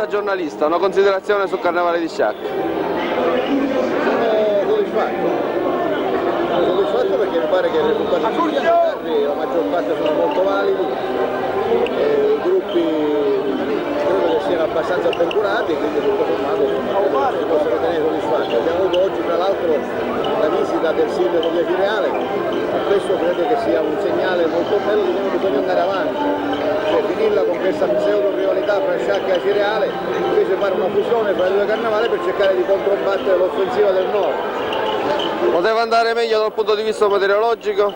Giornalista, una considerazione sul carnevale di Sciacca. Sono soddisfatto perché mi pare che i risultati la maggior parte sono molto validi, i gruppi credo che siano abbastanza ben curati, quindi tutto sommato si possono ritenere soddisfatti. Abbiamo avuto oggi tra l'altro la visita del sindaco di Acireale e questo credo che sia un segnale molto bello di come bisogna andare avanti. Finirla con questa pseudo rivalità fra Sciacca e Acireale, invece fare una fusione fra i due carnevali per cercare di controbattere l'offensiva del nord. Poteva andare meglio dal punto di vista meteorologico?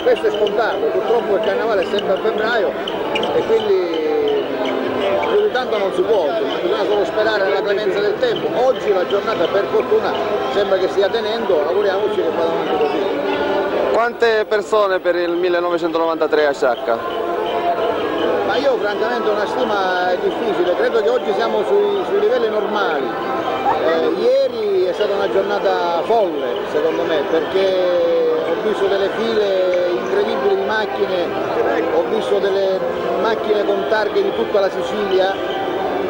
Questo è scontato, purtroppo il carnevale è sempre a febbraio e quindi più di tanto non si può, bisogna solo sperare nella clemenza del tempo. Oggi la giornata per fortuna sembra che stia tenendo, auguriamoci che vada avanti così. Quante persone per il 1993 a Sciacca? Ma io francamente una stima è difficile, credo che oggi siamo sui livelli normali. Ieri è stata una giornata folle secondo me perché ho visto delle file incredibili di macchine, ho visto delle macchine con targhe di tutta la Sicilia,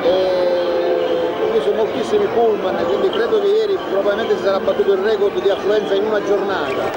ho visto moltissimi pullman, quindi credo che ieri probabilmente si sarà battuto il record di affluenza in una giornata.